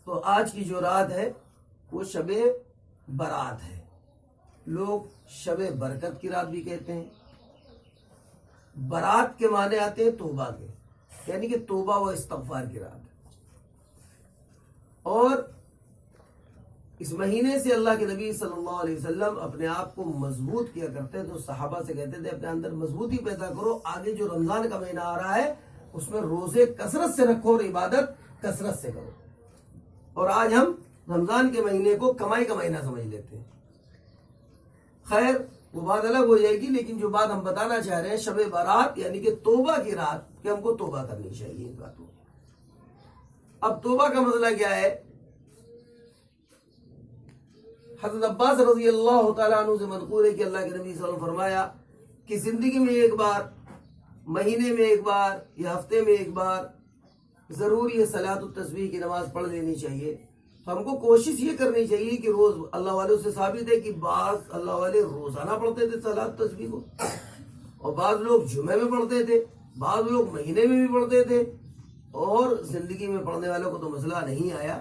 تو آج کی جو رات ہے وہ شب برات ہے. لوگ شب برکت کی رات بھی کہتے ہیں. برات کے معنی آتے ہیں توبہ کے، یعنی کہ توبہ و استغفار کی رات. اور اس مہینے سے اللہ کے نبی صلی اللہ علیہ وسلم اپنے آپ کو مضبوط کیا کرتے تو صحابہ سے کہتے تھے اپنے اندر مضبوطی پیدا کرو، آگے جو رمضان کا مہینہ آ رہا ہے اس میں روزے کثرت سے رکھو اور عبادت کثرت سے کرو. اور آج ہم رمضان کے مہینے کو کمائی کا مہینہ سمجھ لیتے ہیں. خیر وہ بات الگ ہو جائے گی، لیکن جو بات ہم بتانا چاہ رہے ہیں شب برات یعنی کہ توبہ کی رات، کہ ہم کو توبہ کرنی چاہیے ان باتوں. اب توبہ کا مسئلہ کیا ہے؟ حضرت عباس رضی اللہ تعالیٰ عنہ سے منقول ہے کہ اللہ کے نبی صلی اللہ علیہ وسلم فرمایا کہ زندگی میں ایک بار، مہینے میں ایک بار یا ہفتے میں ایک بار ضرور یہ صلاۃ التسبیح کی نماز پڑھ لینی چاہیے. تو ہم کو کوشش یہ کرنی چاہیے کہ روز، اللہ والوں سے ثابت ہے کہ بعض اللہ والے روزانہ پڑھتے تھے صلاۃ التسبیح کو، اور بعض لوگ جمعے میں پڑھتے تھے، بعض لوگ مہینے میں بھی پڑھتے تھے. اور زندگی میں پڑھنے والوں کو تو مسئلہ نہیں آیا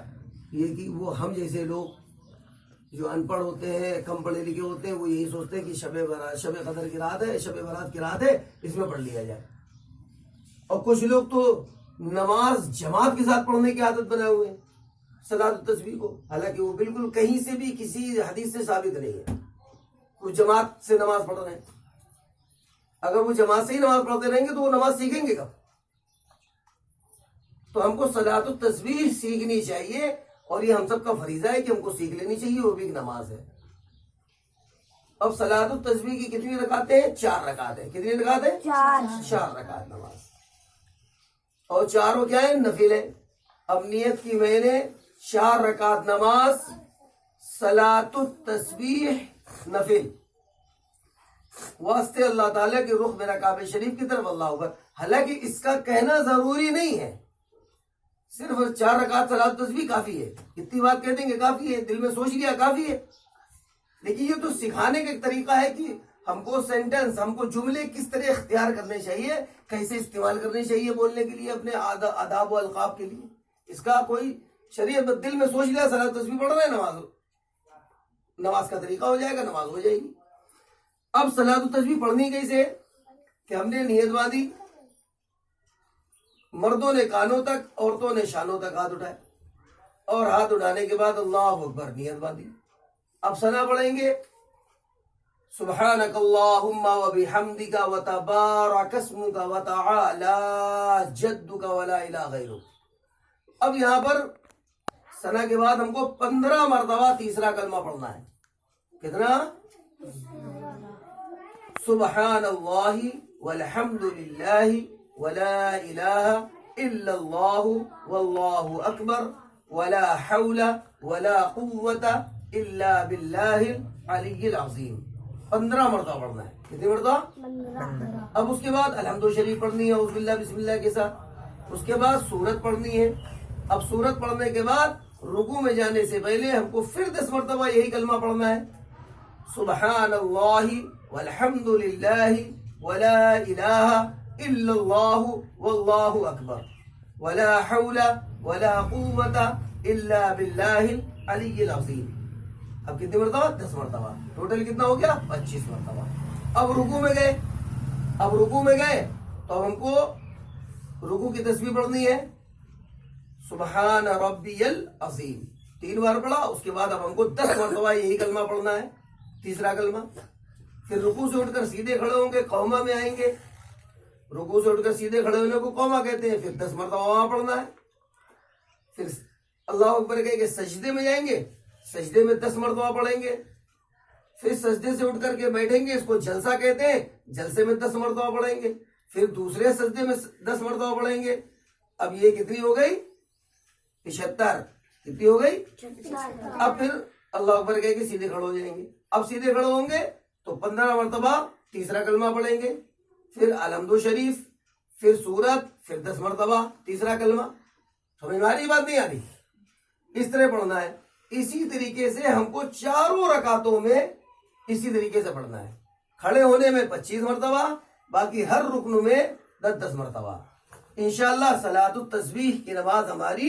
یہ کہ وہ ہم جیسے لوگ جو ان پڑھ ہوتے ہیں، کم پڑھے لکھے ہوتے ہیں، وہ یہی سوچتے ہیں کہ شب قدر کی رات ہے، شب برات کی رات ہے، اس میں پڑھ لیا جائے. اور کچھ لوگ تو نماز جماعت کے ساتھ پڑھنے کی عادت بنائے ہوئے ہیں صلاۃ التسبیح کو، حالانکہ وہ بالکل کہیں سے بھی کسی حدیث سے ثابت نہیں ہے. وہ جماعت سے نماز پڑھ رہے ہیں، اگر وہ جماعت سے ہی نماز پڑھتے رہیں گے تو وہ نماز سیکھیں گے کب؟ تو ہم کو صلاۃ التسبیح سیکھنی چاہیے، اور یہ ہم سب کا فریضہ ہے کہ ہم کو سیکھ لینی چاہیے، وہ بھی ایک نماز ہے. اب صلاۃ التسبیح کی کتنی رکعتیں ہیں؟ 4 رکعت ہے. کتنی رکعت ہے؟ 4 رکعت نماز. اور چاروں کیا ہے؟ نفل ہے. اب نیت کی میں نے 4 رکعت نماز، صلاۃ التسبیح نفل، واسطے اللہ تعالیٰ کے رخ میرا کعبہ شریف کی طرف، اللہ اکبر. حالانکہ اس کا کہنا ضروری نہیں ہے، صرف 4 رکعت صلاۃ التسبیح کافی ہے. اتنی بات کہہ دیں گے کافی ہے، دل میں سوچ لیا کافی ہے. لیکن یہ تو سکھانے کا ایک طریقہ ہے کہ ہم کو سینٹنس، ہم کو جملے کس طرح اختیار کرنے چاہیے، کیسے استعمال کرنے چاہیے بولنے کے لیے، اپنے آداب و القاب کے لیے. اس کا کوئی شریعت دل میں سوچ لیا صلاۃ التسبیح پڑھ رہے ہیں، نماز کا طریقہ ہو جائے گا، نماز ہو جائے گی. اب صلاۃ التسبیح پڑھنی کیسے کہ ہم نے نیت باندھی، مردوں نے کانوں تک، عورتوں نے شانوں تک ہاتھ اٹھائے، اور ہاتھ اٹھانے کے بعد اللہ اکبر نیت باندھی. اب ثنا پڑھیں گے، سبحانک اللہم وبحمدک وتبارک اسمک وتعالی جدک ولا الہ غیرک. اب یہاں پر ثنا کے بعد ہم کو 15 مرتبہ تیسرا کلمہ پڑھنا ہے. کتنا؟ سبحان اللہ والحمد للہ ولا الہ الا اللہ واللہ اکبر ولا حول ولا قوت الا باللہ العلی العظیم. 15 مرتبہ پڑھنا ہے. کتنی مرتبہ؟ 15. اب اس کے بعد الحمد شریف پڑھنی ہے اعوذ باللہ بسم اللہ کے ساتھ. اس کے بعد سورت پڑھنی ہے. اب سورت پڑھنے کے بعد رکوع میں جانے سے پہلے ہم کو پھر 10 مرتبہ یہی کلمہ پڑھنا ہے، سبحان اللہ والحمد للہ ولا الہ الا اللہ واللہ اکبر ولا حول ولا قوت الا باللہ العلی العظیم. اب کتنی مرتبہ؟ 10 مرتبہ. ٹوٹل کتنا ہو گیا؟ 25 مرتبہ. اب رکوع میں گئے، تو ہم کو رکوع کی تسبیح پڑھنی ہے، سبحان ربی العظیم 3 بار پڑھا. اس کے بعد اب ہم کو 10 مرتبہ یہی کلمہ پڑھنا ہے، تیسرا کلمہ. پھر رکوع سے اٹھ کر سیدھے کھڑے ہوں گے، قومہ میں آئیں گے. رکوع سے اٹھ کر سیدھے کھڑے ہونے کو قومہ کہتے ہیں. پھر 10 مرتبہ وہاں پڑھنا ہے. پھر اللہ اکبر کہہ کے سجدے میں جائیں گے، سجدے میں 10 مرتبہ پڑھیں گے. پھر سجدے سے اٹھ کر کے بیٹھیں گے، اس کو جلسہ کہتے ہیں، جلسے میں 10 مرتبہ پڑھیں گے. پھر دوسرے سجدے میں 10 مرتبہ پڑھیں گے. اب یہ کتنی ہو گئی؟ 75. کتنی ہو گئی؟ اب پھر اللہ اکبر کہہ کے سیدھے کھڑے ہو جائیں گے. اب سیدھے کھڑے ہوں گے تو 15 مرتبہ تیسرا کلمہ پڑھیں گے، پھر الحمد شریف، پھر سورت، پھر 10 مرتبہ تیسرا کلمہ. سمجھ میں آ رہی بات نہیں آ رہی؟ اس طرح پڑھنا ہے. اسی طریقے سے ہم کو چاروں رکعتوں میں اسی طریقے سے پڑھنا ہے. کھڑے ہونے میں 25 مرتبہ، باقی ہر رکن میں 10 مرتبہ. انشاءاللہ صلاۃ التسبیح کی نماز ہماری